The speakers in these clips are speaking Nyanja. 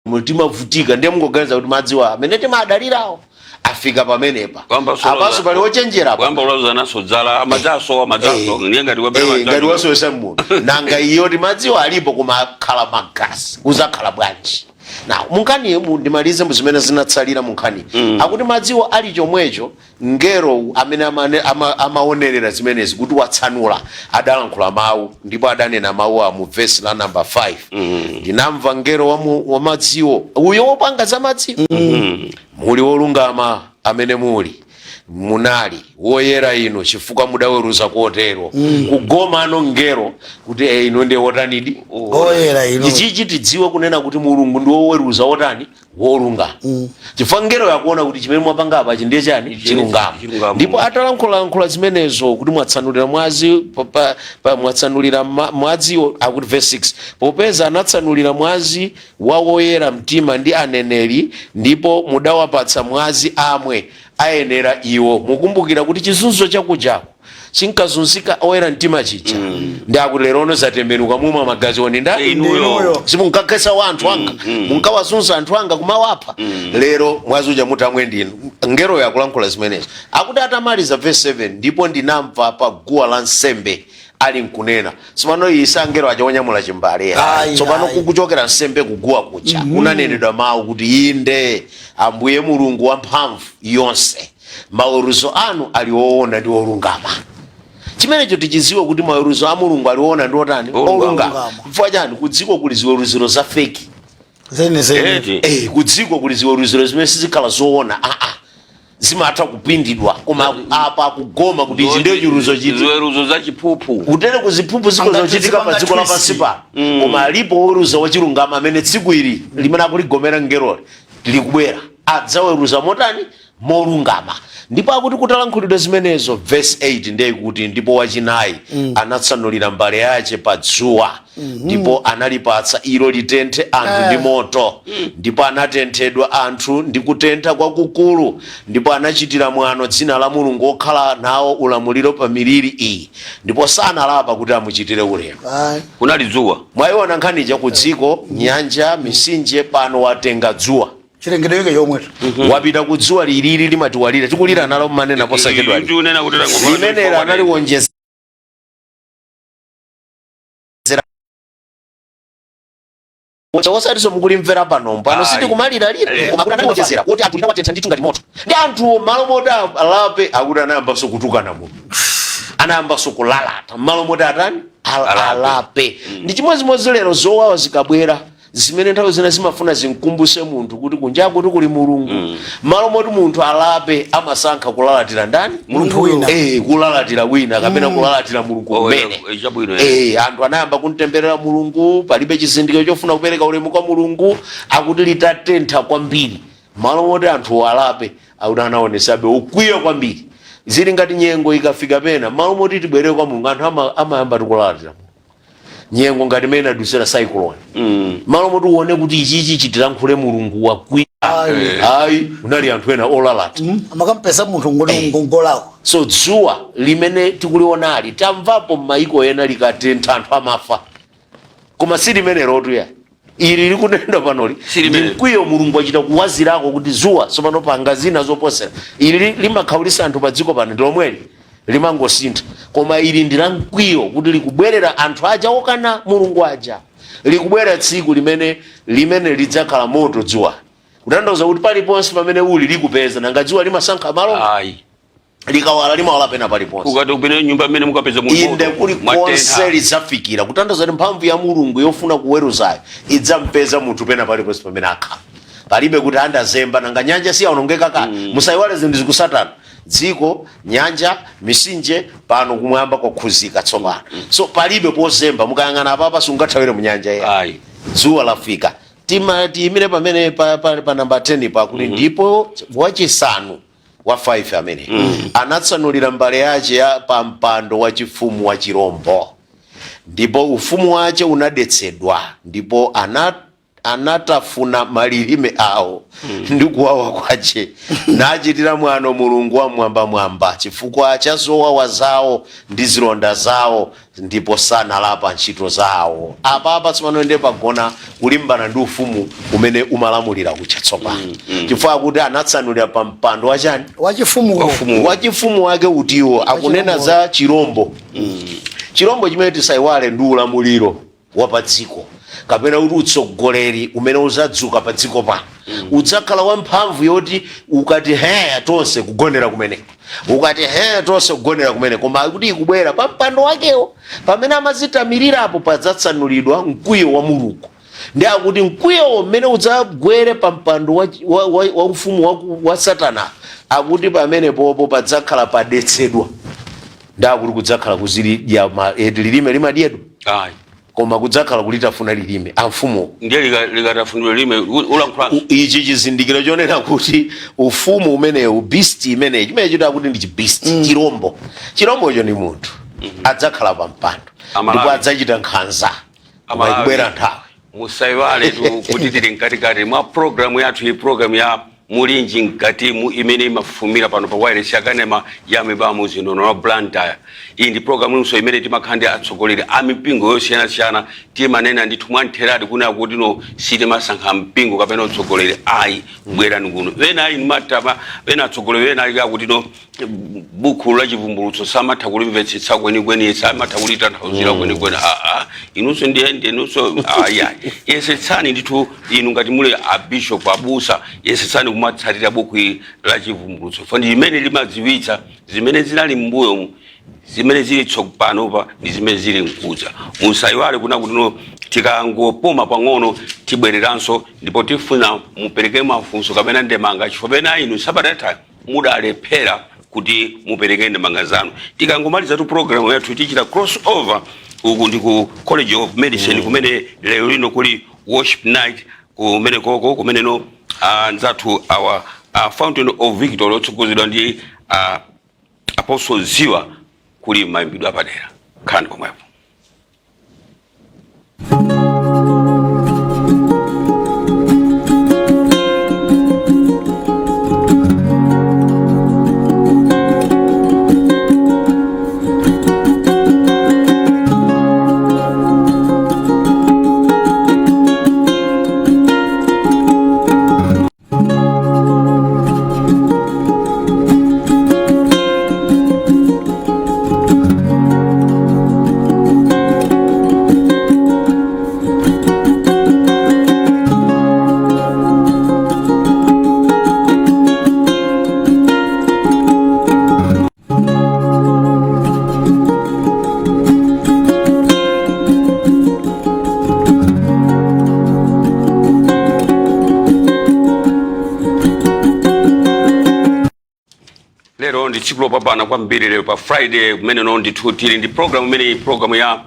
mutima vutika ndiye mungoganiza kuti madziwa amene timadalirawo afika pamenepa apaso pali ochenjera kwamba ulaza naso dzala amazaso ndiye ngati wabera ngati wasowesa munthu nanga iyo timadziwa alipo kumakhala magasi kuzakhala bwanji na munkhani ndimalize muzimene zinatsalira munkhani akuti madziwo ali chomwecho ngero amene amaonerera zimenezi kuti watsanula adalankhula mawu ndipo adanena mawu mu verse la number 5 ndinamva ngero wa madziwo uyo wopanga za madziwo muli wolungama amene munali woyera ino chifukwa mudaweruza kotero kugoma ano ngero kuti ino ndiye wotanidi woyera ino ichichi tidziwe kunena kuti mulungu ndi woweruza wotani wolungama chifukwa ngero yakuona kuti chimene mwapanga apa ndiye chani chilungamo ndipo atalankhula zimenezo kuti mwatsanulira mwazi mwatsanulira mwadziwo akuti verse 6 popeza anatsanulira mwazi wa woyera mtima ndi aneneri ndipo mudawapatsa mwazi amwe ayenera iwo mukumbukira kuti chizunzo chakujako chinkazunzika oyera mtima chicha ndi akuti lero ono zatembenuka mumwe magazi oni nda inuyo simunkakhetsa wa anthu anga munkawazunza anthu anga kumawapha lero mwazi uja mutamwe ndinu ngero yakulankhula zimenezi akuti atamaliza verse 7 ndipo ndinamva pa guwa la nsembe ali nkunena simano isa ngero achawanyamula chimbale tsopano kukuchokera nsembe kuguwa kucha kunanenedwa mawu kuti inde ambuye mulungu wamphamvu yonse maweruzo anu aliwoona ndi olungama chimenecho tichiziwe kuti maweruzo a mulungu aliwoona ndi otani olungama chifukwa chani kudziko kuli ziweruziro za feki kudziko kuli ziweruziro zimene sizikhala zoona zimatha kupindidwa koma apa kugoma kuti ichi ndiyo chiweruzo chiti ziweruzo za chiphuphu kutere kuziphuphu ziko zochitika pa dziko lapansi pano koma alipo weruza wachilungama amene tsiku ili limene akuligomera ngeroli likubwera adzaweruza motani molungama ndipo akuti kutalankhulidwa zimenezo verse 8 ndiye kuti ndipo wachinayi anatsanulira mbale yace pa dzuwa ndipo analipatsa ilo litenthe anthu ndi moto ndipo anatenthedwa anthu ndi kutentha kwakukulu ndipo anachitira mwano dzina la mulungu okhala nawo ulamuliro pa miriri iyi ndipo sanalapa kuti amuchitire ulemu kunali dzuwa mwayiona nkhanija ku dziko nyanja misinje pano watenga dzuwa chilengedwe yake yomweto wapita kudzuwa lilili limatiwalira tikulira nalo manena posachedwa limenera analionjeza wasatiso mukulimvera pano siti kumalira lira akutanonjezera kuti anthu linawatentha ndithu ngati moto ndi anthu malo moti alape akuti anayambanso kutukana munthu anayambanso kulalata malo moti atani alape ndi chimodzimodzi lero zowawa zikabwera zimene nthawi zina zimafuna zinkumbuse munthu kuti kunja kuti kuli mulungu malo moti munthu alape amasankha kulalatira ndani munthu wina kulalatira wina kapena kulalatira mulungu kumene anthu anayamba kuntemberera mulungu palibe chizindikiro chofuna kupereka ulemu kwa mulungu akuti litatentha kwambiri malo moti anthu alape akuti anaonesabe ukwiya kwambiri zili ngati nyengo ikafika pena malo moti tibwere kwa mulungu anthu amayamba tikulalatira nyengo ngati mena dusera cyclone malo moti uone kuti ichichi chitilankhule mulungu wakwiya unali anthu ena olalata amakampesa munthu ngongolawo so dzuwa limene tikulionali tamvapo m'mayiko ena likatentha anthu amafa koma si limene lotu ya ili likunenda panoli mkwiyo mulungu achita kuwazirako kuti dzuwa sopano panga zina zoposera ili limakhaulisa anthu pa dziko pano ndilomweli limangosintha koma ili ndilamkwiyo kuti likubwerera anthu aja okana mulungu aja likubwera tsiku limene lidzakhala moto dzuwa kutanthauza kuti paliponse pamene uli likupeza nanga dzuwa limasankha malo likawala limawala pena paliponse ukati kupene nyumba mmene mukapeza moto inde kuli konse lidzafikira kutanthauza kuti mphamvu ya mulungu yofuna kuweruzayo idzampeza munthu pena paliponse pamene akhala palibe kuti andazemba nanga nyanja siyaonongeka kale musayiwale zinthu zikusatana dziko nyanja misinje pano kumwamba kwakhuzika tsopano so palibe pozemba mukayang'ana apapa sungathawire mu nyanja ya dzuwa lafika tiyimire pamene pa namba 10 pakuti ndipo wachisanu wa 5 amene anatsanulira mbale yace pa mpando wa chifumu wa chirombo ndipo ufumu wace unadetsedwa ndipo anatafuna malilime awo ndi kuwawa kwace nachitira mwano mulungu wa mwamba chifukwa cha zowawa zawo ndi zilonda zawo ndipo sanalapa ntchito zawo. Apa tsopano ndi pagona kulimbana ndi ufumu umene umalamulira kuchatsopano chifukwa kuti anatsanulira pa mpando wachani wachifumu wake utiwo akunena za chirombo. Chirombo chimene tisaiwale ndi ulamuliro wa padziko kapena kuti utsogoleri umene uzadzuka pa dziko pano udzakhala wamphamvu yoti ukati heya tonse kugonera kumene koma kuti ikubwera pa mpando wakewo pamene amazitamirirapo padzatsanulidwa mkwiyo wa Mulungu. Ndi akuti mkwiyo umene udzagwere pa mpando wa ufumu wa Satana akuti pamene popo padzakhala padetsedwa. Ndi akuti kudzakhala kuzilidya lilime limadyedwa koma kudzakhala kulitafuna lilime amfumu ndiye likatafuna lilime ulankhula. Ichi chizindikiro chonena kuti ufumu umenewu beast imeneyi chimene chita kuti ndi beast chirombocho ni munthu adzakhala pa mpando ndipo adzachita nkhanza kubwera nthawi. Musaiwale kuti tili mkatikati mwa programu yathu, iyi programu ya Mulinji Mkatimo imene imafumira pano pa wireless yakanema ya mibamu zino no Blantyre. Iyi ndi programu nso imene timakhandi atsogoleri a mipingo yosiyana timanena ndithu mwantheradi kuna kuti no sitimasankha mpingo kapena utsogoleri ayi bwera nikuno wena ayi matama wena atsogoleri wena ali kuti no buku la chivumbulutso samatha kulimvetsetsa kwenikweni samatha kulitanthauzira kwenikweni inunso ndiye inunso yesetsani ndithu inu ngati muli a bishop abusa yesetsani kumatsatira buku la chivumbulutso fondi imene limadziwitsa zimene zinali mbuyo zimene zili tsopanopa ndi zimene zili mkudza. Musaiwale kuna kuti no tikangopoma pang'ono tibwereranso ndipo tifuna mupereke mafunso kapena ndemanga chifukwa inu sabata mudalephera kuti mupereke ndemanga zanu. Tikangomaliza tu programu yathu tichita crossover uku ndi ku College of Medicine kumene lero lino kuli worship night kumene koko kumene no nzathu our Fountain of Victory otsogozedwa ndi Apostle Ziwa kuli maimbidwa padera khani komwepo. Lero ndi chikulo papana kwambiri lero pa Friday kumene no ndithu tili ndi programu ya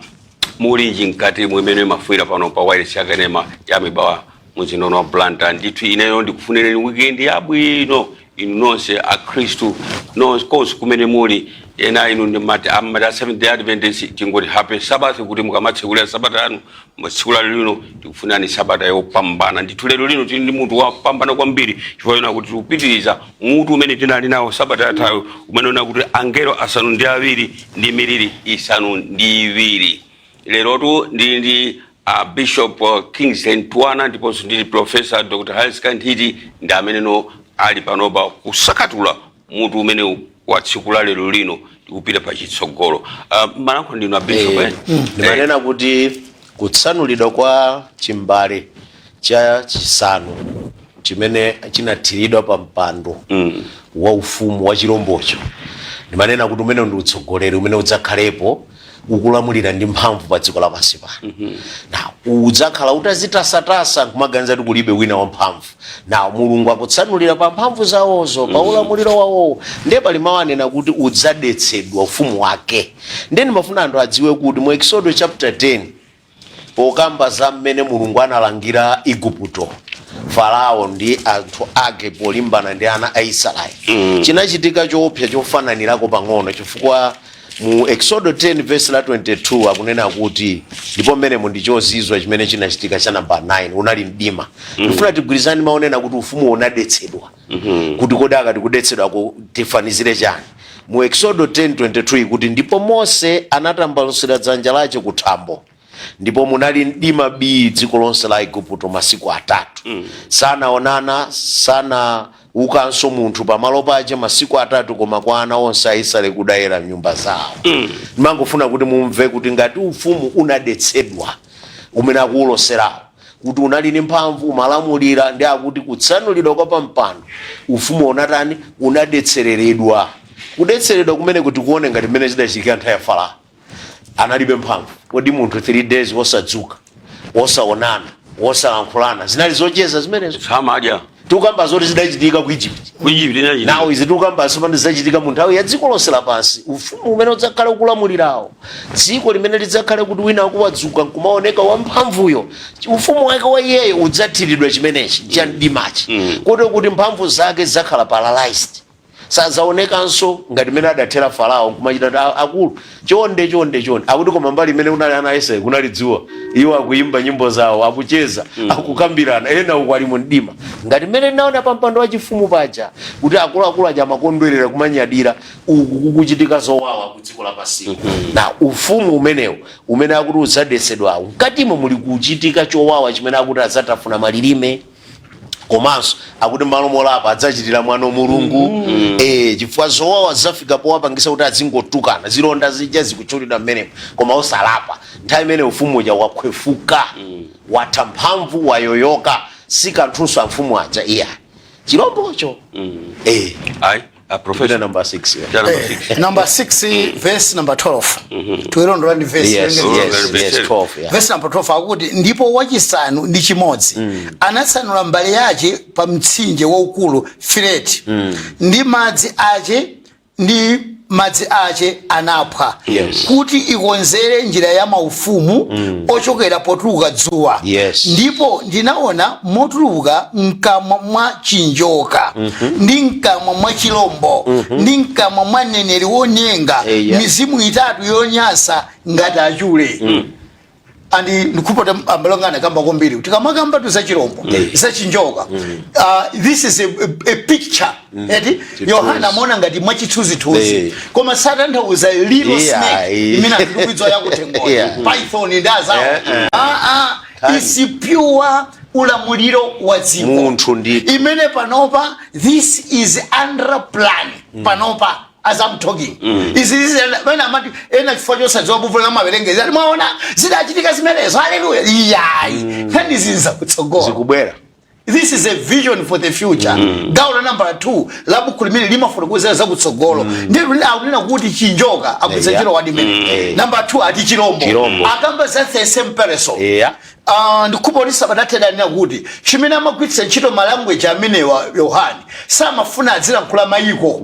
Mulinji Mkatimo imene imafuira pano pa wireless yakanema ya mibawa muzino no Blantyre. Ndithu ineyo ndikufunireni weekend yabwino inu nonse a Kristu no course kumene muli ena inu ndi mati amada Seventh Day Adventist tingoti happy Sabbath kuti mukamatsekulira sabata anu mutsikula lino tikufunani sabata yopambana. Ndithu lero lino tili ndi munthu wapambana kwambiri chifukwa kuti kupitiriza mutu umene tinali nawo sabata yathayo umene una kuti Angelo asanu ndi awiri ndi miriri isanu ndi iwiri. Lero tu ndi Bishop Kingsley Twana ndiponso ndi Professor Dr. Harris Kantiti ndi amene no ali panoba kusakatula mutu umene watsikula lero lino tikupita pa chitsogolo. Malankhula ndinu a Bishop ndimanena kuti kutsanulidwa kwa chimbale cha chisanu chimene chinathiridwa pa mpando wa ufumu wa chirombocho ndimanena kuti umene ndi utsogoleri umene udzakhalepo ukulamulira ndi mphamvu pa dziko lapansi pano. Udzakhala utazitasatasa kumaganiza kuti kulibe wina wamphamvu. Mulungu akutsanulira pa mphamvu zawozo pa ulamuliro wawo ndiye pali mawanena kuti udzadetsedwa ufumu wake. Ndeni mafuna anthu adziwe kuti mu Exodus chapter 10 pokamba za mmene Mulungu analangira Igupto Farao ndi anthu ake polimbana ndi ana a Israeli chinachitika choopsa chofananirako pang'ono chifukwa mu Exodo 10 verse la 22 akunena kuti ndipo mmene mundichozizwa chimene chinachitika cha namba 9 unali mdima. Ndifuna tigwirizane maonena kuti ufumu unadetsedwa. Kuti kodaka tikudetsedwa ku tifanizire chani. Mu Exodo 10:23 kuti ndipo Mose anatambalusira dzanja lake kuthambo. Ndipo munali mdima dziko lonse la Igupto masiku 3. Sanaonana sana ukanso munthu pamalo pache masiku 3 koma kwa ana onse Aisraeli kudayira nyumba zawo. Ndimangofuna kuti mumve kuti ngati ufumu unadetsedwa umene akuuloserawo kuti unali ndi mphamvu umalamulira ndi akuti kutsanulidwa kwa pampando ufumu unatani unadetsereredwa. Kudetseredwa kumene kuti kuone ngati mmene zidachitika nthawi ya Farao. Analibe mphamvu. Kodi munthu 3 days wosadzuka, wosaonana, wosalankhulana. Zinali zocheza zimenezo. Samadya. Tukamba zoti zidachitika ku Egypt. Ku Egypt inaji. Nawo izi tukamba sopano zidachitika mu nthawi ya dziko lonse lapansi. Ufumu umene udzakhala ukulamulirawo. Dziko limene lidzakhale kuti wina akuwadzuka nkumaoneka wamphamvuyo. Ufumu wake wa iyeyo udzathiridwa chimenechi cha mdimachi. Kuti mphamvu zake zidzakhala paralyzed. Sazaonekanso ngati mene adathera Farao kumachita akulu chonde akuti koma mbali imene unali ana Aisraeli kunali dzuwa iwo akuimba nyimbo zawo akucheza akukambirana ena ukwali mu mdima ngati mene naona pampando wachifumu paja kuti akulu aja makondwerera kumanyadira ukukuchitika zowawa ku dziko lapansi. Na ufumu umenewo umene akuti udzadetsedwawo mkatimo muli kuchitika chowawa chimene akuti adzatafuna malilime komanso akuti malo molapa adzachitira mwana Mulungu. Chifukwa zowawa zafika powapangisa kuti azingotukana zilonda zija zikuchulidwa mmenemo koma osalapa nthawi imene ufumu uja wakhwefuka watha mphamvu wayoyoka sikanthunso mfumu aja iya chilombocho. Professor number 6 number 6 verse number 12 tuilondola ndi verse yes 12 verse number 12 akuti ndipo wachisanu ndi chimodzi anatsanula mbale yake pa mtsinje waukulu Fireti ndi madzi ache anaphwa kuti ikonzere njira ya maufumu ochokera potuluka dzuwa. Ndipo ndinaona motuluka mkamwa mwa chinjoka ndi mkamwa mwa chilombo ndi mkamwa mwa mneneri wonyenga mizimu itatu yonyasa ngati achule. Andi ndikupota ambalongana kamba kwambiri kuti kamakamba tu za chilombo za chinjoka. This is a picture eti Yohana amona ngati mwachithunzithunzi koma satanthauza little snake imene akukwizwa yakutengola python ndaza is pure ulamuliro wa dziko munthu ndi imene panopa this is under plan panopa as I'm talking. Is when I'm ena chifukwa chosadziwa bufula kama maverengezi ati mwaona zidachitika zimenezo haleluya kandi zinza kutsogola zikubwera. This is a vision for the future. Gaula number 2 labu kulimini lima furukuza za kutsogolo ndiye akunena kuti chinjoka akuzachiro wadimene. Number 2 ati chilombo akamba za the same person. Ndikuponisa badateda nina kuti chimene amakwitsa ntchito ma language amene wa Yohani samafuna adzira nkhula mayiko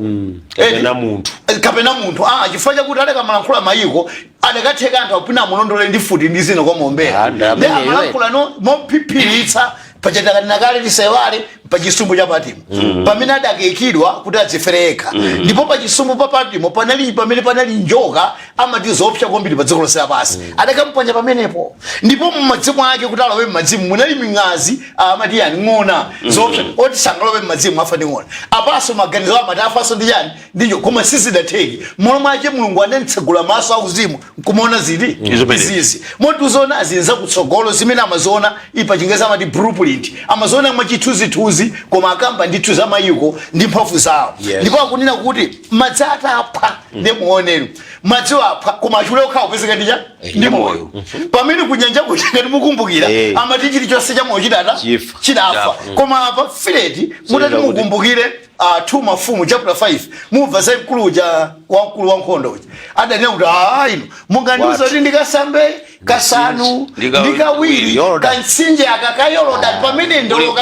kapena munthu chifukwa chakuti aleka malankhula mayiko adakatheka anthu apina mulondole ndi futi ndi zino kwa mombera ndi amalankhula no mophiphilitsa pachatakana kale lisewale pachisumbu cha Patimo pamene adakekidwa kuti adzifereka ndipo pachisumbu pa Patimo pamene panali njoka amati zoopsa kwambiri pa dziko lonse lapansi adakampanja pamenepo ndipo mmadzimu ake kuti alowe mmadzimu munali ming'azi amati yani ng'ona zoopsa oti sangalowe mmadzimu afa ndi ng'ona apaso maganizo amati afaso ndi yani ndicho koma sizidatheki momwe ake Mulungu anantsegula maso auzimu nkumaona zili izizi motuzona azinza kutsogolo zimene amaziona ipa chingeza amati blueprint amaziona mwachithunzithunzi koma akamba ndithu za mayiko ndi mphamvu zawo ndipo akunena kuti madzi atapha ndi muonero madzi apha koma achule okhawo pezeka ndi moyo pamene kunyanja kuti mukumbukira amati chilichonse cha moyo chidafa koma apa Fireti mutati mukumbukire 2 Mafumu chapter 5 mumva za mkulu wa nkhondo uja adanena kuti ino mungandiuza kuti ndikasambe kasanu ndikawiri kansinje akakayoloda pamene ndoloka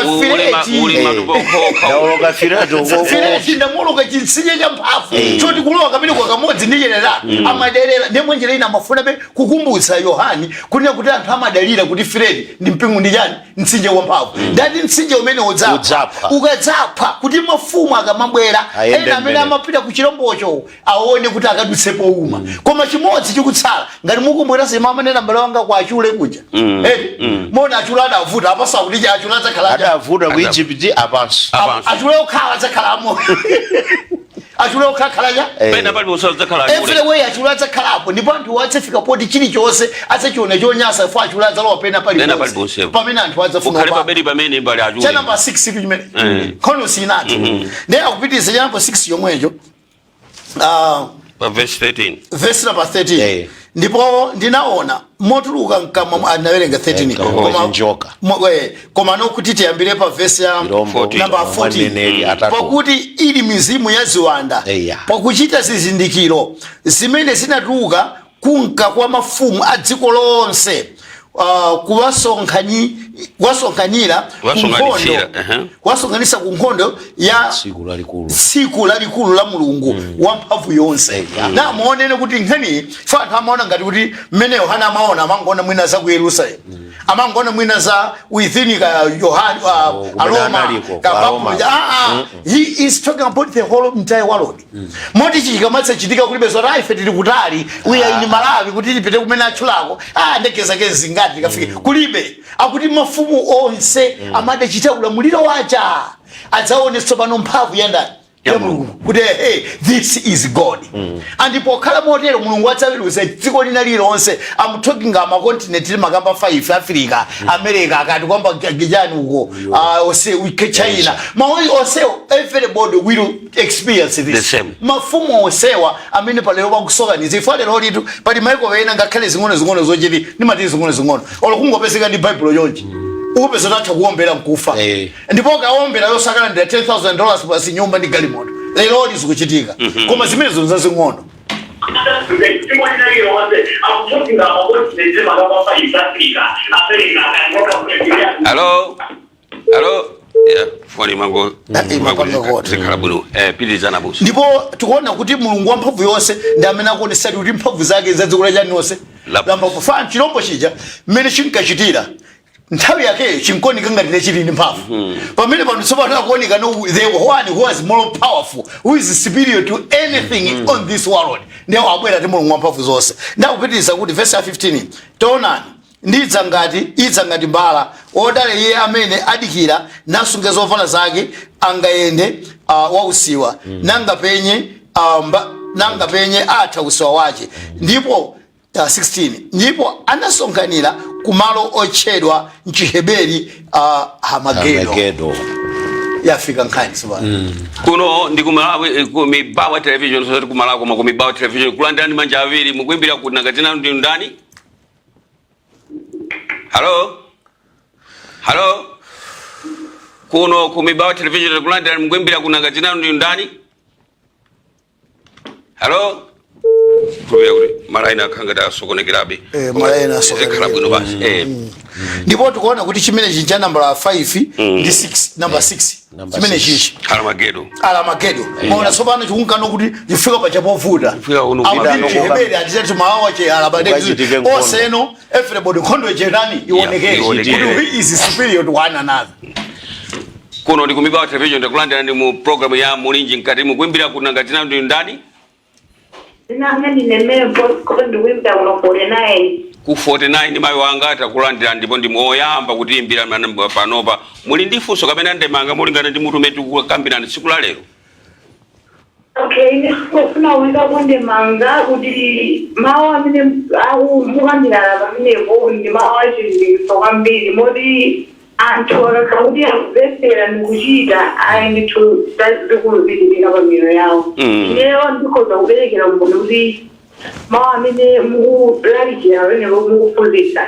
Fireti ndamoloka chinsinje cha mphafu choti kulowa kamene kwa kamodzi ndicherera amaderera ndemwe njira ina amafuna kukumbutsa Yohani kunena kuti anthu amadalira kuti Fireti ndi mpingo ndi chani mtsinje wa mphafu ndati mtsinje umene udzapha ukadzapha kuti mafumu akamabwera ena amene amapita ku chilombocho aone kuti akadutsepo uma koma chimodzi chikutsala ngati mukumbwera sema manena mbale wanga kwa achule kuja mona achula adavuta apasa kuti achula zakhala adavuta ku Egypt apanso achule okhala zakhalamo achule okhala pena pali musoza zakhala every way achula zakhalapo ndipo anthu watsefika poti chili chose asachione chonyasa fo achula zalowa pena pali pamene anthu adzafuna ukhale pabedi pamene mbali achule cha number 6 chimene kono sinati ndiye akupitisa cha number 6 yomwecho verse 13 verse number 13 ndipo ndinaona motuluka mkamwa anawerenga 13 koma nokuti tiyambire pa verse ya number 14 pakuti ili mizimu ya ziwanda pakuchita zizindikiro zimene zinatuluka kunka kwa mafumu a dziko lonse kuwasonkhanira kuwasonkhanisa ku nkhondo ya tsiku lalikulu la Mulungu wamphamvu yonse na muonene kuti nkhani fana amaona ngati kuti mmene Yohana amaona amangoona mwina za ku Yerusalemu amangoona mwina za within Yohana Roma he is talking about the whole entire world moti chikamatsa chitika kulibe zoti ife tili kutali we are in Malawi kuti tipite kumene achulako ndegeza ngati kafike kulibe akuti mafumu onse amade chita ulamuliro wacha adzaonetsa pano mphamvu yandani ya Mulungu kuti this is God and pokhala motero Mulungu adzaweruza dziko lina lilonse. I'm talking about continent makamba 5 Africa America akati kwamba gijani uko ose China mawe ose everybody will experience this the same mafumu osewa amene palero bakusoganiza ifale loli tu pali maiko wena ngakhale zing'ono zochiti ni mati zing'ono olokungopeseka ndi Bible yonje upeza natha kuombera mkufa ndipo kaombera yosakana ndi $10,000 basi nyumba ndi galimoto lero lizikuchitika koma zimene zonza zing'ono Hello yeah foni mango zikhalabulo pilizana buso ndipo tukuona kuti Mulungu wamphamvu yonse ndi amene akuonesa kuti mphamvu zake zadzikula chani yonse lamba kufa chilombo chija mmene chinkachitira nthawi yake chinkonika ngati chili ndi mphamvu pamene pano tsopano akuoneka no the one who is more powerful who is superior to anything on this world ndiye abwera ti Mulungu wamphamvu zonse ndakupitiriza kuti verse 15 taonani ndidza ngati mbala odale iye amene adikira nasunga zovala zake angayende wausiwa nanga penye atha usiwa wache ndipo 16 ndipo anasonkhanira kumalo otchedwa mchiheberi Hamagedo yafika nkhani sabana kuno ndi kumibawa television so kumala koma kumibawa television kulanda ndi manja awiri mukuimbira kuti nagatina ndi ndani Hello kuno kumibawa television kulanda mukuimbira kuti nagatina ndi ndani Hello maraina khangata sokonekerabe maraina sokonekerabe ndipo tukuona kuti chimene chinja number 5 ndi 6 number 6 chimene chichi Armageddon maona sopano chikunkano kuti chifika pa chapovuta amapinchi hebeli atitatu mawawa che Armageddon oseno everybody kondo cherani ionekeze kuti he is superior to one another kuno ndi kumibawa television ndakulanda ndi mu program ya Mulinji Mkatimo kuimbira kunangatina ndi ndani ku 49 mayi wanga atakulandira ndipo ndimoyamba kutiimbira panopa muli ndi funso kapena ndemanga mulingana ndi mutu metu kukambirana tsiku la lero ndifuna uwika kundemanga kuti mawu amene mukambirana pamenepo ndi mawu achiziviso kwambiri moti anthu akakhala akuvesera ndikuchita ndithu zikuzipitirira pamiro yawo lero ndikhoza kuperekera mboni kuti mawu amene mukulalikira pamene mukuphunzitsa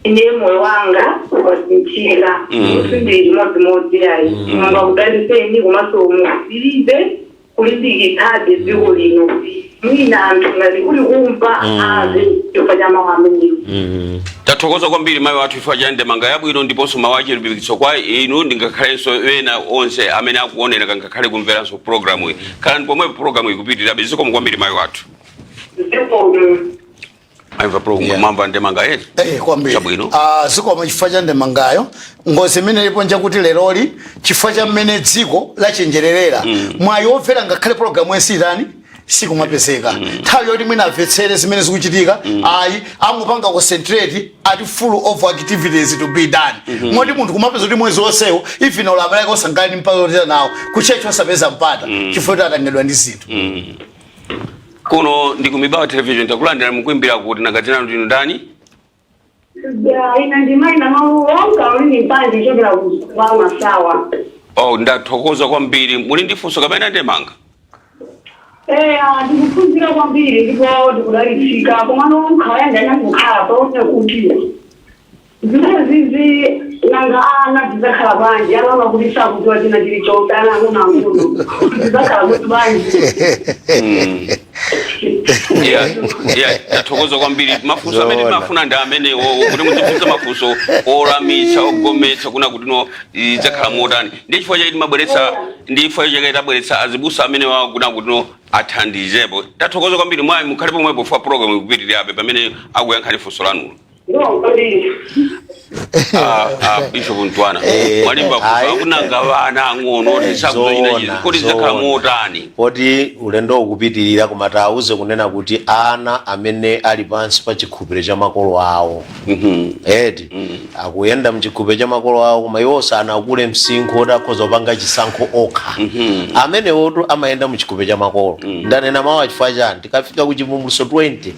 ine moyo wanga wasinthika kusindira chimodzimodzi yayi manga kudaliseni komanso musirize kulimbikitsadi dziko lino kuti mwina anthu ngati kuli kumva azi chifukwa cha mawu amenewo tathokoza kwambiri mayi wathu ifa jande manga yabwino ndiponso mawu achilimbikitso kwa inu ndingakhalenso ena onse amene akuonera kangakhale kumveranso programu iyi khala ndipomwepo programu ikupitirirabe zikomo kwambiri mayi wathu Aiva program mamba ndemanga eti kwambiri zikomo chifukwa cha ndemangayo ngozi imene ilipo nja kuti leroli chifukwa cha mmene dziko lachenjererera mwayi womvera ngakhale programu yensitani sikumapezeka nthawi yoti mwina amvetsere zimene zikuchitika ayi amupanga concentrate ati full of activities to be done moti munthu kumapeza kuti mwezi wonsewo ifina ulamalaka osangani mpaka otera nawo kuchecho osapeza mpata chifukwa atangedwa ndi zinthu kuno ndi kumibawa television takulandira mukuimbira kuti nakatina ndinu ndani ina ndimaina mawonga ulini mpandi chokera kwa masawa ndathokoza kwambiri muli ndi funso kapena ndemanga ndikuphunzira kwambiri ndipo ndikudalitsika komano nkhawaenda inakukhala paone kuti zizi nanga ana zizakhala bwanji alama kuti sakudziwa china chilichonse ana ang'onoang'ono zizakhala kuti bwanji ndathokoza kwambiri mafunso amene mafuna ndi amenewo kuti muzifunsa mafunso olamitsa ogometsa kuna kuti no idzakhala motani ndi chifukwa chake tabweretsa azibusa amene wakuna kuti no athandizepo tathokoza kwambiri mwayi mukhale pomwepo fa program ikupitirirabe pamene akuyankhani funso lanulo Bishop Ntwana mwalimba kufa kunanga vana ang'ono tisakuzochina kuti zakhala motani poti ulendo ukupitirira kumata auze kunena kuti ana amene ali pansi pa chikhupiro cha makolo awo akuyenda mchikhupiro cha makolo awo koma iwonso akule msinkhu oti akhoza kupanga chisankho okha amene wotu amayenda mchikhupiro cha makolo ndanena mawu chifukwa chani tikafika ku Chivumbulutso 20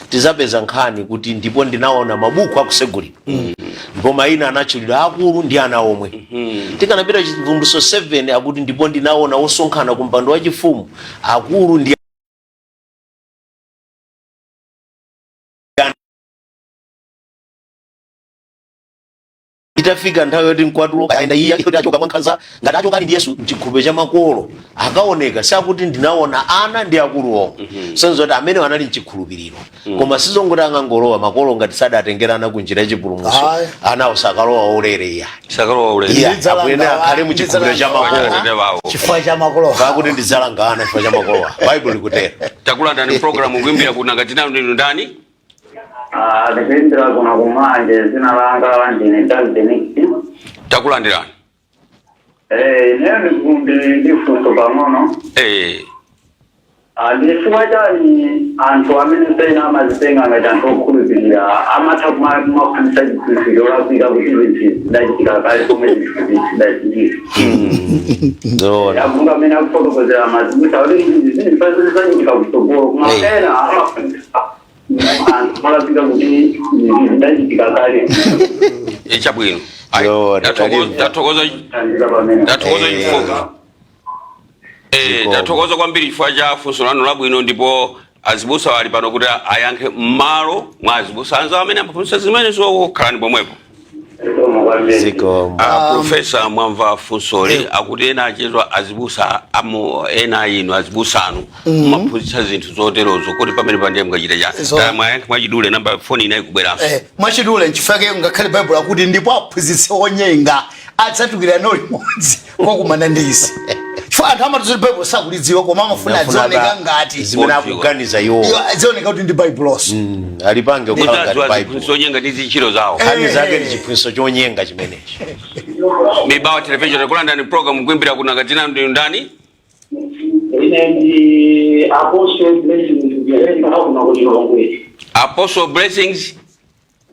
tizapeza nkhani kuti ndipo ndinaona mabuku akusegulidwa ndipo mayina anatchulidwa akulu ndi ana omwe tikanapita Chivumbulutso 7 akuti ndipo ndinaona osonkhana ku mpando wachifumu akulu ndi itafika nthawi yoti mkwatulo kaenda iya yoti achoka mwankhanza ngati achoka ndi Yesu mchikhupiro cha makolo akaoneka sakuti ndinaona ana ndi akulu omwe senzo kuti amene anali mchikhulupiriro koma sizongoti angangolowa makolo ngati sadatengerana kunjira yachipulumutso anawo sakalowa olere iya akuyenda akhale mchikhupiro cha makolo chifukwa cha makolo pakuti ndidzalanga ana chifukwa cha makolo Bible ikutera takulandani program kuimbira kuti nakatina ndinu ndani ndikuimbira kuna kumanje zina langa ndine David takulandirani leo ndifunso pang'ono ndifuna chani anthu amene sena amazitenga ngati anthu okhulupirira amatha kumafunisa chikhulupiriro lakuika kuti izi zidachitika kale komwe zidachitika yakunga amene akufotokozera mazibusa kuti izi zinifazizachitika kutsogolo kumasena amafunisa malapika kuti zidachitika kale chabwino tathokoza kwambiri chifukwa cha funso lanu labwino ndipo azibusa wali pano kuti ayankhe m'malo mwa azibusa anzawo amene amafunsa zimene zokhalani pomwepo Profesa mwamva funsoli akuti ena achezwa azibusa ena inu azibusanu maphunzitsa zinthu zoterozo kuti pamene pandiye mukachita cha mwachidule namba phone inayi kubweranso mwachidule nchifake ngakhale Bible akuti ndipo aphunzitse onyenga adzatukira no limodzi kokumana ndisi chifukwa anthu amatuti Bible sakulidziwa koma amafuna azioneka ngati zimene akuganiza iwo azioneka kuti ndi Bibleso alipange kukhala ngati Bible sonyenga ndi zichiro zawo khani zake ndi chiphunzitso chonyenga chimenechi Mibawa television takulandani program kuimbira kuna katina ndi ndani ndi Apostle Blessings Njeremba kuna kulilongwe Apostle Blessings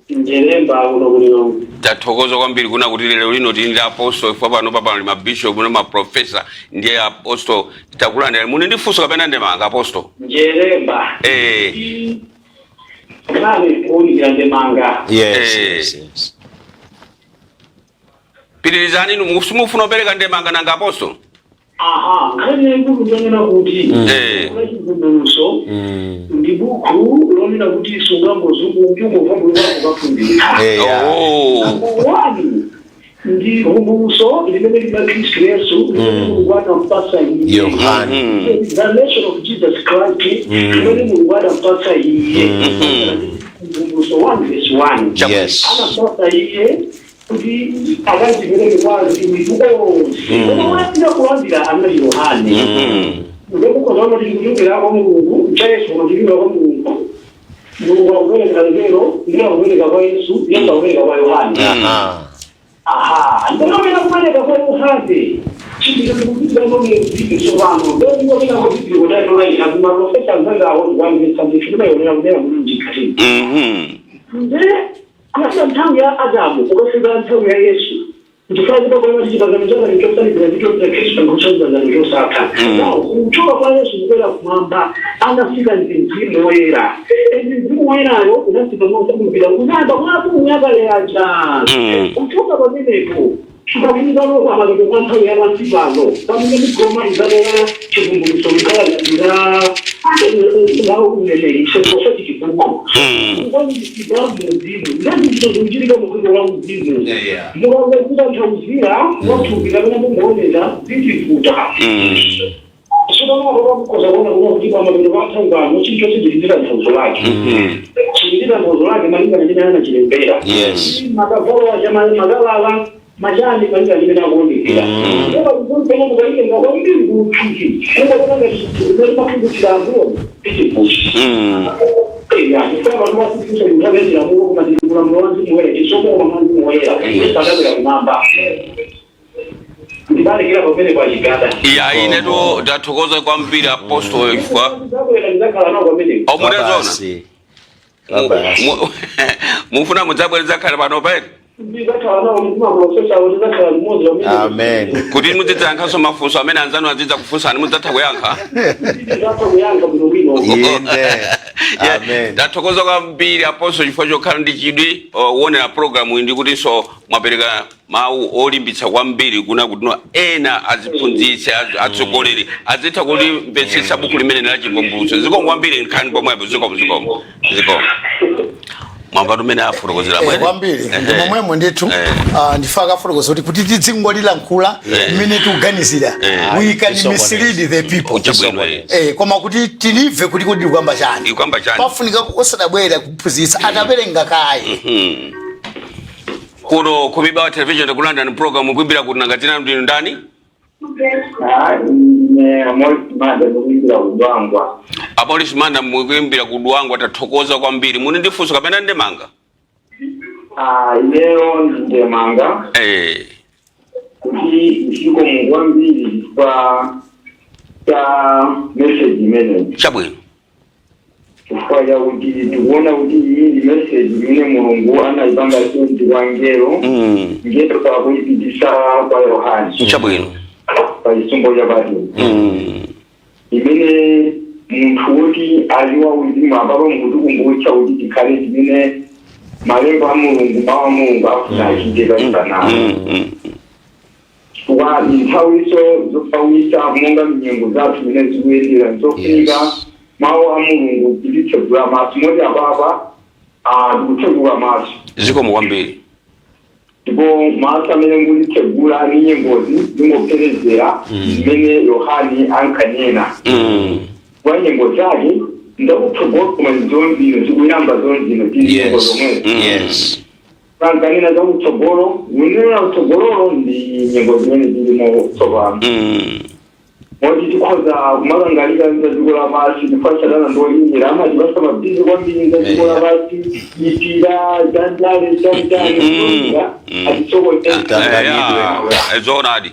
Njeremba kuna kulilongwe tathokoza kwambiri kuna kuti lero lino tili ndi apostle ifa pano papa ndi mabishop na maprofessor ndiye apostle takulandani muni ndi funso kapena ndemanga apostle Njeremba nani kuni ya ndemanga yes Pitilizani mufuna opereka ndemanga nanga apostle kani ndikutengera kuti kuchivumbulutso ndi buku lomena kuti sungambo zungu ndikova kufundira ndi vumbulutso limene liba Kristu Yesu limene mpasa Yohani the nation of Jesus Christ limene mpasa iye vumbulutso 1:1 yes anapasa iye kuti akazivele kwazi mitukozi unowaenda kulandira ana Yohani ndikukoza kuti ndikumbira kwa Mulungu Yesu ndikumbira kwa Mulungu Mulungu akubereka lero ndiye akubereka kwa Yesu Yesu akubereka kwa Yohani ndikumbira kubereka kwa Yohani chindika ndikupitira nomudzidzo vanhu ndondiona kuti udaitoraita kumaprofesa nzangawo wangesandisho kudaionera kudera Mulinji Mkatimo nde kwasa nthawi ya Adamu ukafika nthawi ya Yesu ndifuna kuba chipangano chakale chosalibira ndichopita Kristu ngochazana chosatha nawo kuchoka kwa Yesu kubera kumwamba anafika ndi mzimu woyera mzimu woyerayo unafika mwasakumbira kunamba kunakunyakale aja kuchoka pamenepo chikafunika lokho amaloko kwa nthawi ya masivalo pamene migoma izalola chivumbulutso likalalikira lawo uneneri chekosati chibuko kukwanikisidwa muzimu ndandito zikuchitika mukwizo la muzimu mukangazira nthauzira wathumbira pena mungooneza zizivuta sinonoka pakukoza kuona kuti pamalero pathangano chinthu chonse chilindira nthawizo lake chilindira nthawizo lake malingana chimene anachilembera makavalo acha makalala majani malingana chimene akuonekera eba kumpena mukaitenga kwambiri kuupiki engakonanga chimene makundutirazo pichipushi iya ineto tathokoza kwambiri apostolo ifwa omurezona mufuna mudzabwereza khale pano pene Amen. Kuti mudzidzayankhaso mafunso amene anzanu adzidza kufunsani mudzatha kuyankha. Amen. Tathokoza kwambiri apostolo chifukwa chokhala ndi chidwi wonera programu ndi kutinso mwapereka mawu olimbitsa kwambiri kuna kuti ena aziphunzitse atsogoleri azitha kulimvetsetsa buku limene la chivumbulutso. Zikomo kwambiri nkhani pomwepo zikomo. Mwamba tumene afotokozera mwene kwambiri momwemo ndithu ndifaka afotokoza kuti tidzingolilankhula mmene tikuganizira we can mislead the people koma kuti tilive kuti kodi kwamba chani pafunika osadabwera kuphunzitsa ataperenga kaye kuno kumiba wa television ya London program kuimbira kuti nangatina ndinu ndani Abolish manda mukuimbira kudwangwa tathokoza kwambiri muni ndifunso kapena ndemanga leo ndemanga kuti ndiko mungwambiri kwa message imene chabwino kwa ya kuti tuona kuti iyi message imene Mulungu anaipanga kuti kwa Angelo ngero kwa kuipitisa kwa Yohani chabwino pa isumbo ya batu imene munthu woti aliwa uzimu ababa mukutukumbutsa kuti tikhale timene malembo a Mulungu mawu a Mulungu afuna achiteka isanana wa nthawiso zofawisa monga mnyengo zathu zimene zikuyendera nzofika mawu a Mulungu titsegula maso moti ababa ndikutsegula maso zikomo kwambiri ndipo maso amene ngulitsegula ni nyengozi zingopherezera zimene Yohani ankanena kwa nyengo zake ndakuthokoza koma zonzino zikuyamba zonzino tiziko zomwe kankanena za utsogolo unena utsogololo ndi nyengo zimene zilimo tsopano moti tikhoza kumakangalika nzaziko la pasi ndifashadana ndoyinyira amati basa mabhizi kwambiri nzaziko la pasi itira jandale jandale zonadi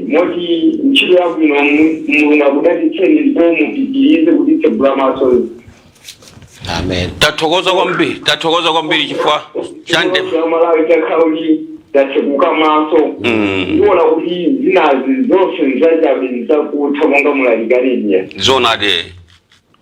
moti ntchito yabwino Mulungu akudalitseni ndipo mupitirize kutitsegula maso. Amen. Tathokoza kwambiri chifukwa chande malawi chakauli dachebuka maso ndiona kuti zinazi zonse nzajabenza kutha monga mulaligalinya zonadi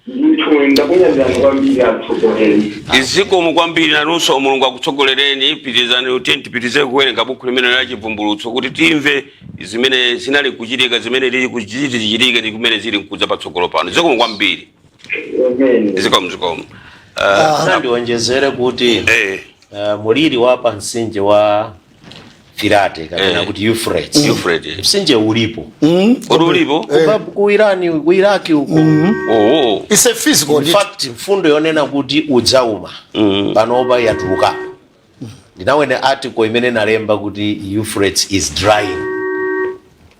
ndithu ndakunyazana kwambiri atsogoleri izikomo kwambiri nanunso Mulungu akutsogolereni pitizani kuti tipitize kuwerenga buku limene la chivumbulutso kuti timve zimene zinali kuchitika zimene lili kuchitika ndi kumene zili mkudza patsogolo pano zikomo kwambiri zikomo ndiwonjezere kuti muliri wa pamtsinje wa Firate kapena kuti Euphrates mtsinje ulipo ku Iran ku Iraq uko it's a physical in fact mfundo yonena kuti udzauma panopa yatuluka ndinawene article imene nalemba kuti Euphrates is drying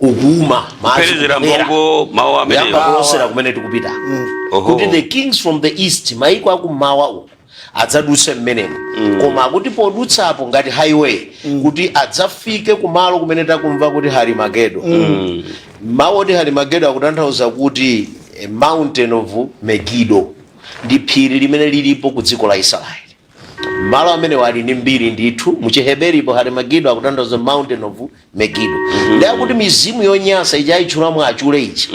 ukuma maazira mbongo mawa amene yamba kuosera kumene tikupita kuti the kings from the east maiko akumawa uko adzadutse mmenemo koma akuti podutsapo ngati highway kuti adzafike kumalo kumene takumva kuti Harimagedo mawu oti Harimagedo akutanthauza kuti a mountain of Megiddo ndi phiri limene lilipo ku dziko la Israeli. Malo amene wali ndi mbiri ndithu mu Chiheberipo Harimagedo akutanthauza mountain of Megiddo. Ndi akuti mizimu yonyasa ichayitchula mwa achule ichi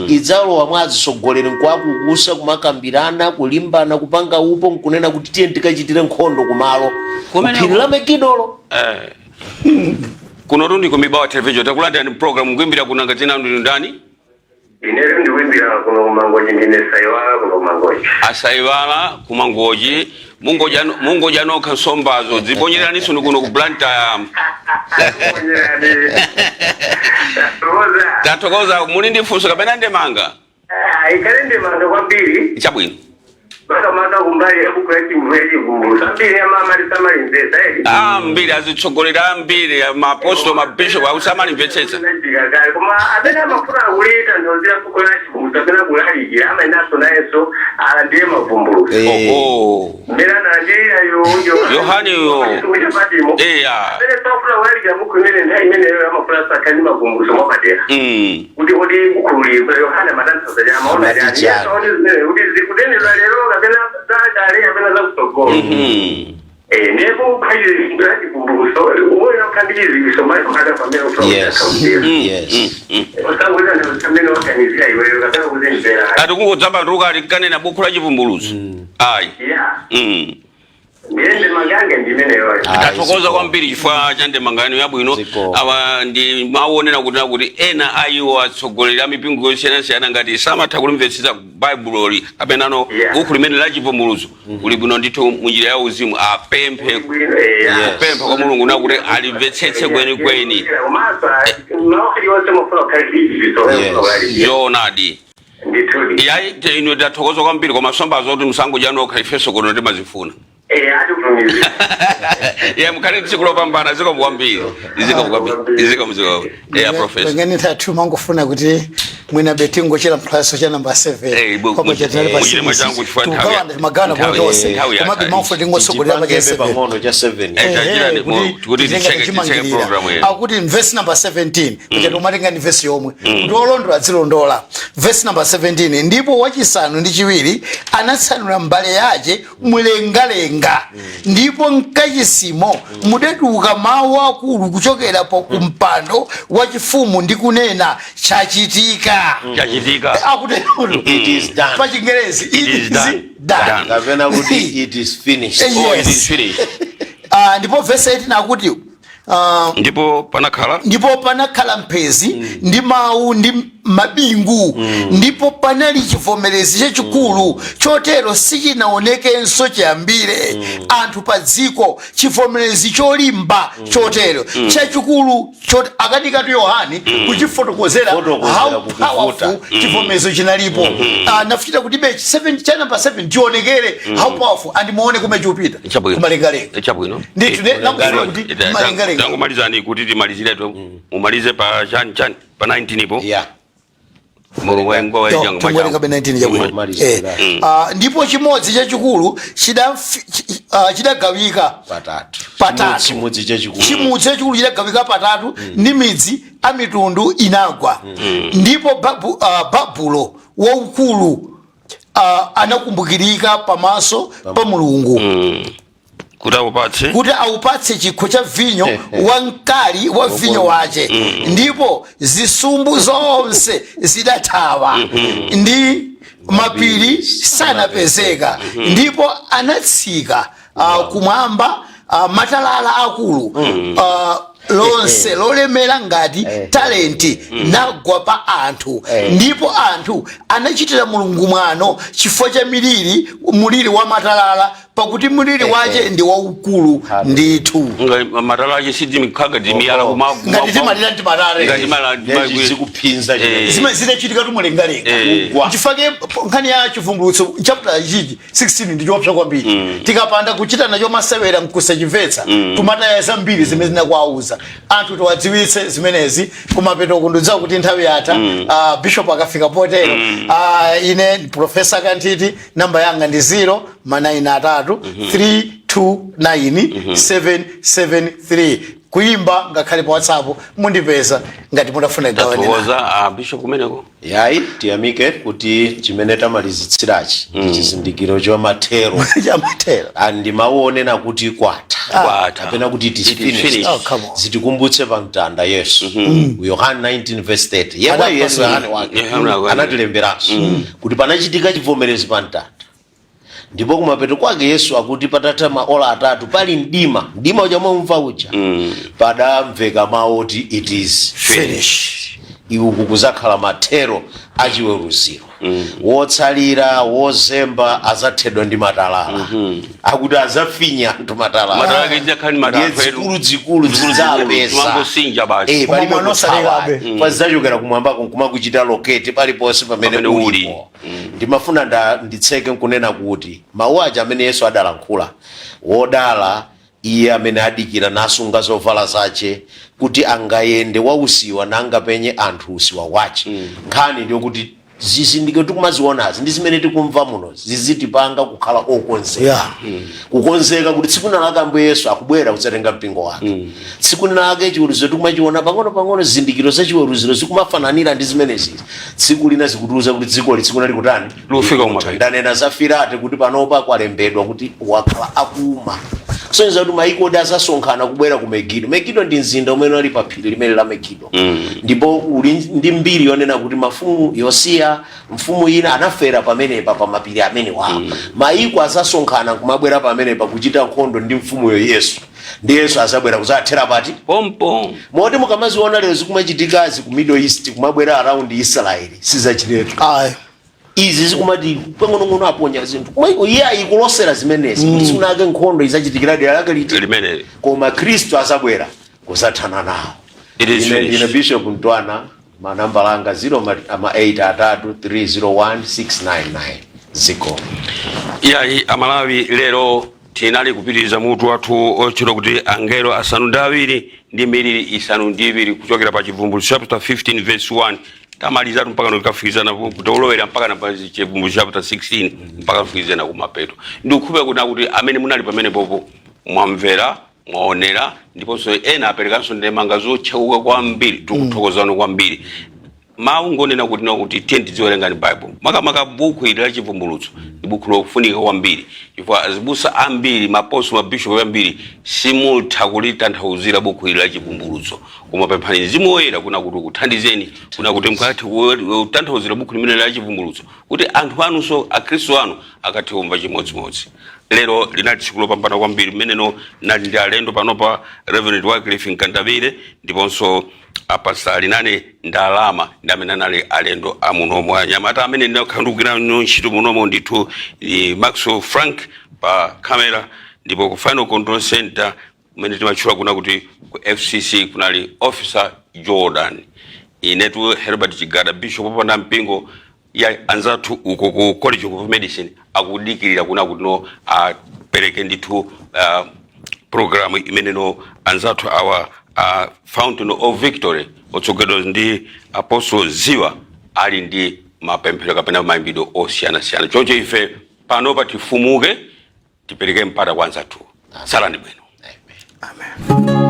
idzalowa mwa azisogoleri nkuwakukusa kumakambirana kulimbana kupanga upo nkunena kuti tiye tikachitire nkhondo kumalo phiri la Megidolo. Kuno tundi kumibawa television takulandira ni program kuimbira kunanga tina ndani Inero ndiwimbira kuno kumangoji ndine Saiwala kuno kumangoji. Asaiwala kumangoji mungo jano kansombazo zibonyera niso kuno ku Blanta. Tatokoza mulindi funso kapena ndemanga. Ikalende manga kwambiri. Chabwino. Baka maka kumbali yakukweti mveli kumbu. Sambiri ya mama lisamali mvesa edi. Mbili azitsogolera mbili ya maapostolo mabishop ausamali mvetsetsa. Kuma abena mafuna uleta ndozira kukola chibuta abena kulalikira ama inaso nayeso ndiye mavumbulu. Mbera na njira yo Yohani yo. Mulinji Mkatimo. Abena tafuna waliga muku imene ndai imene yo amafuna sakani mavumbulu somo padera. Kuti ukuli Yohana madansa za jama ona jani. Yeso oni zimene kuti zikudeni lero abena dali abena za kutogolo. Nebo kaji ngati kumbuso uwoya kandiri isomai kwa family from Yes. Osangweza ndo sameno kanizia iwe kataka kuzembera. Atukungodzamba nduka alikane na buku la chivumbuluzo. Ayi. Ndiende maganga ndimene yoyo. Tatokoza kwambiri chifukwa cha ndemangano yabwino awa ndi maonera kuti ena ayiwo atsogolera mipingo yosiyana ngati samatha kulimvetsetsa Bible kapenano buku limene la chivumbuluzo kuli bwino ndithu munjira ya uzimu apemphe kwa Mulungu na kuti alimvetsetse kwenikweni. Jonadi. Yayi ino tatokoza kwambiri kwa masombazo kuti msango jano kaifeso kono ndi mazifuna. Mkani tikulopa mbana ziko mwambiri iziko mziko professor ngani tatu mangu funa kuti mwina betingo chila mplaso cha number 7 kwa mchatali basi machangu chifanya tukawanda magana kwa dose kuma bi mangu ndingo sogolera pa 7 kuti ticheke program yetu akuti verse number 17 kuti ndomatenga ni verse yomwe ndolondwa dzilondola verse number 17 ndipo wachisanu ndi chiwiri anatsanula mbale yache mulengalenga ndipo mkachisimo mudetuka mawu akulu kuchokera pa kumpando wachifumu ndi kunena chachitika akuti it is done pa Chingerezi it is done kapena kuti it is finished. It is finished. Ndipo verse 18 akuti ndipo panakhala mpezi ndi mawu ndi mabingu ndipo panali chivomerezi chachikulu chotero sichinaonekenso chiyambire anthu pa dziko chivomerezi cholimba chotero chachikulu akadikatu Yohani kuchifotokozera how powerful chivomerezo chinalipo. Nafuchita kuti bechi 7 cha number 7 tionekere how powerful and muone kumechupita kumalengalenga chabwino ndithu nakufuna kuti malengalenga tangu malizani kuti timalizire umalize pa chan pa 19 ipo Mulungu wengo wajangu ndipo chimodzi chachikulu chidagawika patatu chimodzi chachikulu chidagawika patatu ndi midzi a mitundu inagwa ndipo Babulo waukulu anakumbukirika pamaso pa Mulungu kuti awupatse chikho cha vinyo wankali wa vinyo wache ndipo zisumbu zonse zidathawa ndi mapiri sanapezeka ndipo anatsika kumwamba matalala akulu lonse lolemera ngati talenti nagwa pa anthu ndipo anthu anachitira Mulungu mwano chifukwa cha muliri wa matalala pakuti muliri wache ndi waukulu ndithu matalala ache sidi mikaga dimiyala ngati timalira ntimalare ngati zikuphinza zidachitika tumulengalenga chifake nkhani ya chivumbulutso chapter 16 ndi chopsa kwambiri tikapanda kuchita nacho masewera nkusachimvetsa tumataya zambiri zimene zinakwauza kudziwitsa anthu tiwadziwitse zimenezi kumapeto kundudziwa kuti nthawi yatha bishop akafika potero ine professor Kantiti namba yanga ndi 093 329 773 kuimba ngakhale pa WhatsApp mundipeza ngati mutafuna gawane bishop kumeneko yayi tiyamike kuti chimene tamalizitsirachi chizindikiro cha mathero andi maonena kuti kwatha kapena kuti it is finished zitikumbutse pa mtanda Yesu Yohana 19:30 yemwe Yesu anatilemberanso kuti panachitika chivomerezi pa mtanda ndipo kumapeto kwake Yesu akuti patatha maola 3 pali mdima uchamwe umva uja padamveka mawu oti it is finished. Iwu kukuzakhala mathero achiweruziro wotsalira wozemba azathedwa ndi matalala akuti azafinya anthu matalala zikulu zapeza palibe pazachokera kumwambako kumakuchita loketi paliponse pamene ulipo. Ndimafuna nditseke nkunena kuti mawu aja amene Yesu adalankhula wodala iye amene adikira nasunga zovala zace kuti angayende wausiwa nangapenye anthu usiwa wace nkhani ndiyo kuti zizindikiro tikumazionazi ndi zimene tikumva muno zizitipanga kukhala okonzeka kukonzeka kuti tsiku lina Yesu akubwera kudzatenga mpingo wake tsiku lina chiweruziro tikumachiona pang'ono zizindikiro za chiweruziro zikumafananira ndi zimenezi tsiku lina zikutiuza kuti dziko tsiku lina likutani lufika kumapita. Ndanena za Firate kuti panopa kwalembedwa kuti wakhala akuma sonza kuti maiko asasonkhana kubwera ku Megido ndi mzinda umene ali pa phiri limene la Megido ndipo uli ndi mbiri yonena kuti mafumu Yosiya mfumu ina anafera pamenepa pa mapiri amene wawo maiko asasonkhana kumabwera pamenepa kuchita nkhondo ndi mfumu Yesu ndi Yesu azabwera kuzathera pati pompo moti mukamaziona lero zikumachitikazi ku Middle East kumabwera around Israeli sizachiretu izi zikumati pang'ono aponya zinthu kumaiko iye ayikulosera zimenezi kuti sunake nkhondo izachitikira dera lake limeneli koma Kristu azabwera kuzathana nawo. Ine Bishop Ntwana manamba langa 0833016999 ziko yayi amalawi lero tinali kupitiriza mutu wathu ochero kuti angelo asanu ndi awiri ndi miriri isanu ndi iwiri kuchokera pa chivumbulutso chapter 15 verse 1 tamalizatu mpaka nikafikizana kutolowera mpaka na chivumbulutso chapter 16 mpaka kufikizana kumapeto ndikupempha kuti amene munali pamene popo mwamvera mwaonera ndiponso ena aperekanso ndemanga zotchauka kwambiri tikuthokozana kwambiri mawu ngonena kuti tiye tidziwerengani Bible makamaka buku ili la chivumbulutso ndi buku lofunika kwambiri chifukwa azibusa ambiri maposo mabishopu ambiri simutha kulitanthauzira buku ili la chivumbulutso koma pemphani Mzimu Woyera kuti kuthandizeni kuti mukathe kutanthauzira buku limene la chivumbulutso kuti anthu anunso akhristu anu akathe kumva chimodzimodzi. Lero linali tsiku lopambana kwambiri mmeneno nali ndi alendo panopa Reverend Wycliffe Nkandavire ndiponso apasa linane ndalama ndamene anali alendo amunomo anyamata amene ndakhandukira ntchito munomo ndithu Maxwell Frank pa camera ndipo ku final control center mmene timatchula kuti ku FCC kunali officer Jordan inetu Herbert Chigada Bishop popanda mpingo ya anzathu uko ku College of Medicine akudikirira kuti no apereke ndithu program imeneno anzathu awa Fountain of Victory otsogedwa ndi Apostle Ziwa ali ndi mapemphero kapena mayimbidwe osiyana-siyana choncho ife panopa tifumuke tipereke mpata kwa anzathu salani bwino. Amen.